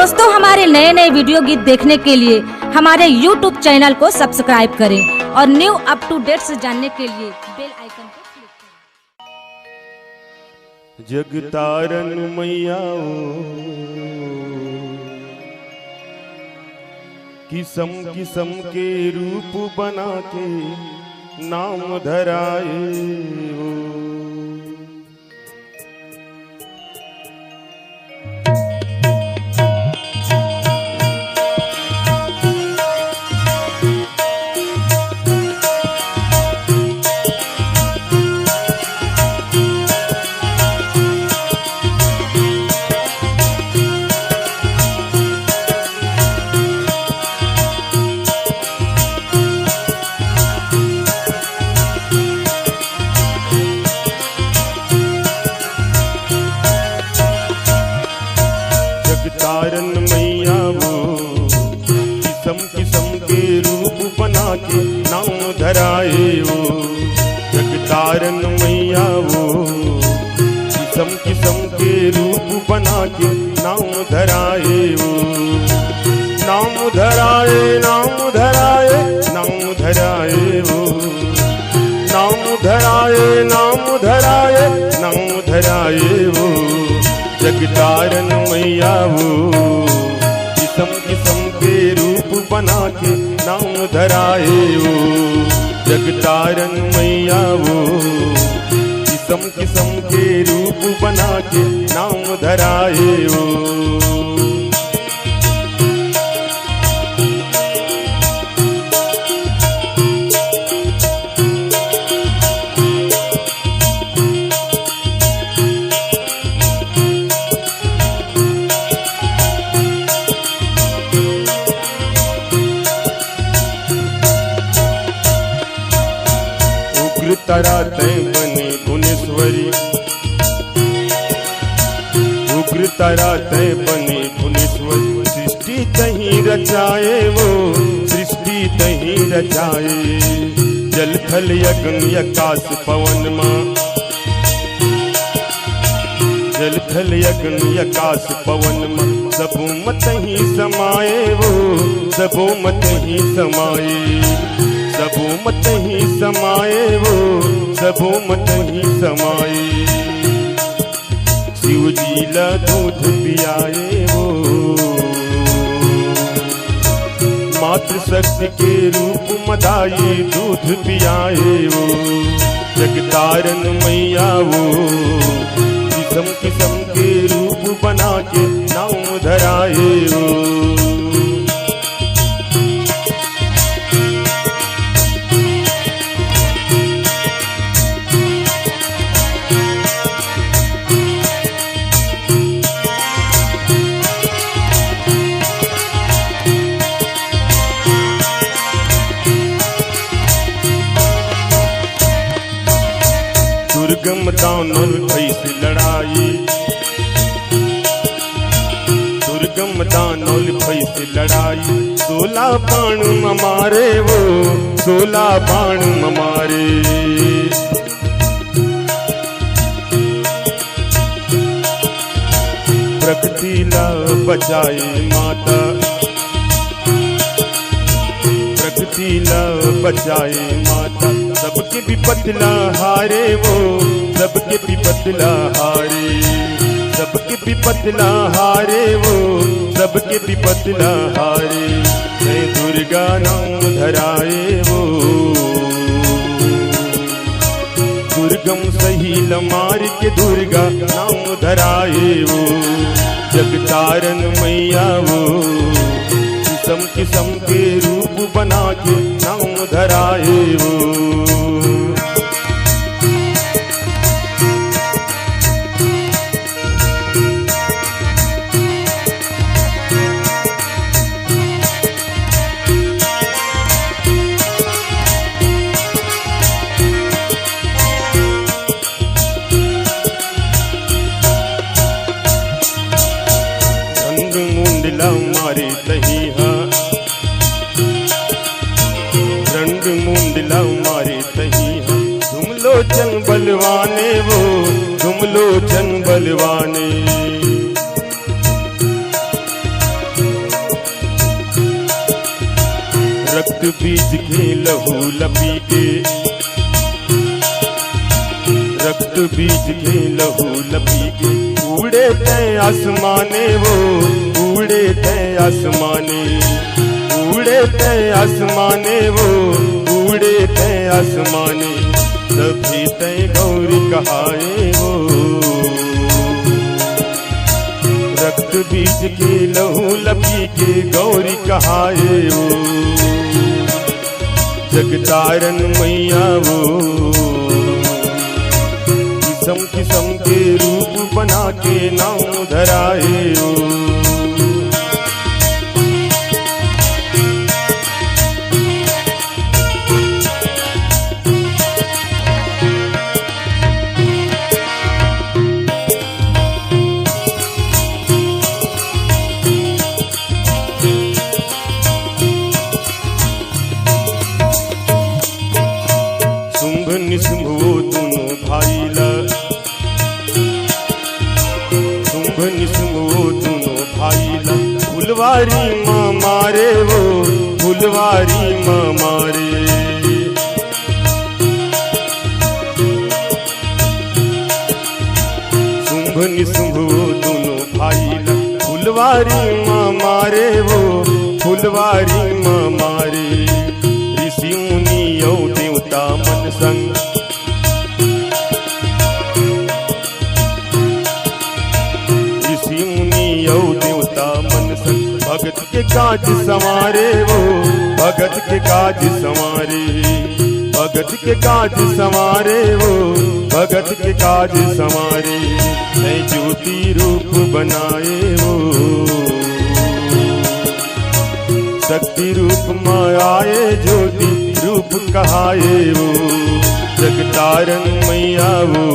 दोस्तों, हमारे नए नए वीडियो गीत देखने के लिए हमारे YouTube चैनल को सब्सक्राइब करें और न्यू अप टू डेट से जानने के लिए बेल आइकन को क्लिक करें। जगतारन मैया किस्म किस्म के रूप बना के नाम धराए हो। जगतारन मैया वो किस्म किस्म के रूप बना के नाम धराए वो। जगतारन मैया वो किस्म किस्म के रूप बना के नाम धराए वो। नाम धराए नाम धराए नाम धराए वो। नाम धराए नाम धराए नाम धराए वो। जगतारन मैया वो किस्म किस्म के रूप बना के नाम धराए वो। जगतारन मैया वो किस्म किस्म के रूप बना के नाम धराए वो। तारा तय बनी भुवनेश्वरी, उग्र तारा तय बनी भुवनेश्वरी। सृष्टि तहीं रचाए वो, सृष्टि तहीं रचाए। जल थल यज्ञ आकाश पवन माँ, जल थल यज्ञ आकाश पवन माँ। सबो मत ही समाये वो, सबो मत ही समाये। सबो मत ही समाये वो, सबो मत ही समाये। शिव जी ला दूध पियाए वो, मातृ शक्ति के रूप मदाई दूध पियाए वो। जगतारन मैया वो किस्म किस्म के रूप बना के नाम धराए वो। दुर्गम दानव भैस लड़ाई, दुर्गम दानव भैस लड़ाई। 16 बाण मारे वो, 16 बाण मारे। प्रकृति ला बचाए माता, प्रकृति ला बचाए माता। सबके विपत्तिला हारे वो, सबके विपत्तिला हारे। सबके विपत्तिला हारे वो, सबके विपत्तिला हारे। जय दुर्गा नाम धराए वो, दुर्गम सहील मार के दुर्गा नाम धराए वो। जगतारन मैया वो किस्म किस्म के रूप बना के नाम धराए वो। मारे तहिया रंग मुंडला मारे तहिया। तुम लोचन बलवाने वो, तुम लोचन बलवाने। रक्त बीज के लहू लपी के, रक्त बीज के लहू लपी के, उड़े तय आसमाने वो, उड़े तय आसमाने, उड़े तय आसमाने वो, उड़े तय आसमाने, सभी तय गौरी कहाए वो। रक्त बीज के लहू लपी के गौरी कहाए वो, जगतारन मैया वो, किस्म किस्म के रूप बना के नाम धराए वो। निशुंभ वो दोनों भाई ला, शुंभ निशुंभ वो दोनों भाई ला, फुलवारी माँ मारे वो, फुलवारी माँ मारे। शुंभ निशुंभ वो दोनों भाई ला, फुलवारी माँ मारे वो, फुलवारी माँ मारे। ऋषि मुनि औ देवता मन संग, ऋषि मुनि औ देवता मन संग, भगत के काज संवारे वो, भगत के काज संवारे, भगत के काज संवारे वो, भगत के काज संवारे। है ज्योति रूप बनाए वो, शक्ति रूप मायाए ज्योति रूप कहाए वो, जगतारन मैया वो,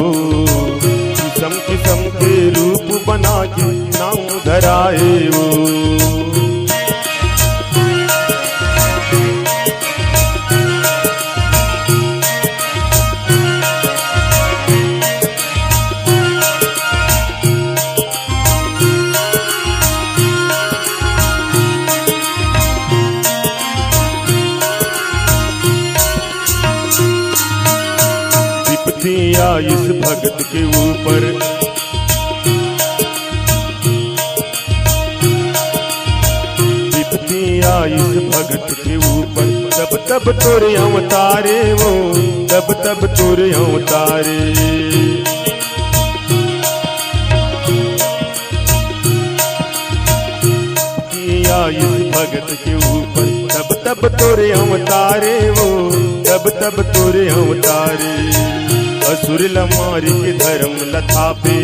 किस्म किस्म के रूप बना के नाम धराए वो। या इस भगत के ऊपर, विपत्तियाँ इस भगत के ऊपर, तब तब तोरे अवतारे वो, तब तब तोरे अवतारे। या इस भगत के ऊपर, तब तब तोरे अवतारे वो, तब तब तोरे अवतारे। असुर लमारी के धर्म लथापे,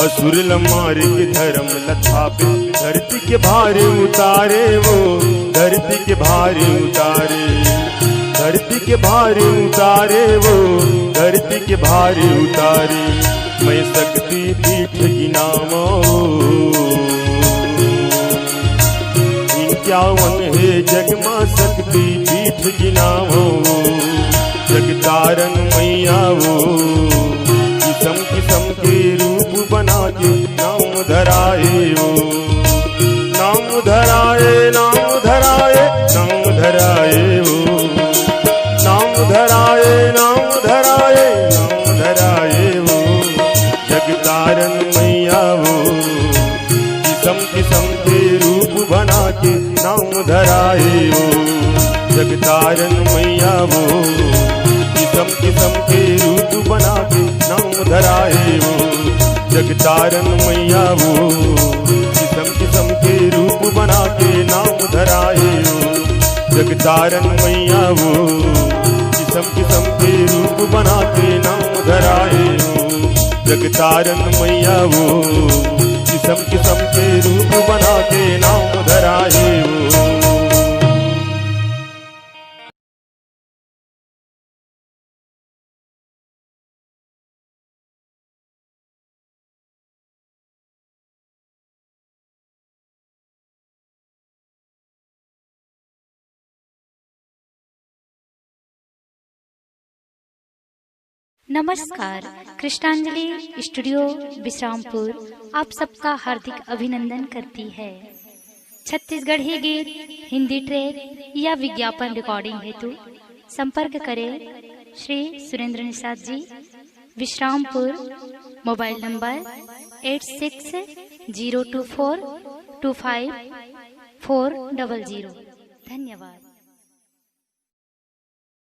असुर लमारी के धर्म लथापे, धरती के भारे उतारे वो, धरती के भारे उतारे, धरती के भारे उतारे वो, धरती के भारे उतारे। मैं शक्ति पीठ की नामो, 51 है जगमा शक्ति पीठ की नामो, जगतारन मैया वो, किस्म किस्म के रूप बना के नाम धराए वो। नाम धराए, नाम धराए, नाम धराए वो, नाम धराए, नाम धराए, नाम धराए वो, जगतारन मैया वो, किस्म किस्म के रूप बना के नाम धराए वो, जगतारन मैया वो, किस्म किस्म के रूप बना के नाम धराए वो, जगतारन मैया वो, किस्म किस्म के रूप बना के नाम धराए वो, जगतारन मैया वो, किस्म किस्म के रूप बना के नाम धराए वो, जगतारन मैया वो, किस्म किस्म के रूप बना के नाम धराए वो। नमस्कार, कृष्णांजलि स्टूडियो विश्रामपुर आप सबका हार्दिक अभिनंदन करती है। छत्तीसगढ़ी गीत, हिंदी ट्रैक या विज्ञापन रिकॉर्डिंग हेतु संपर्क करें श्री सुरेंद्र निषाद जी, विश्रामपुर। Mobile number 8602425400। धन्यवाद।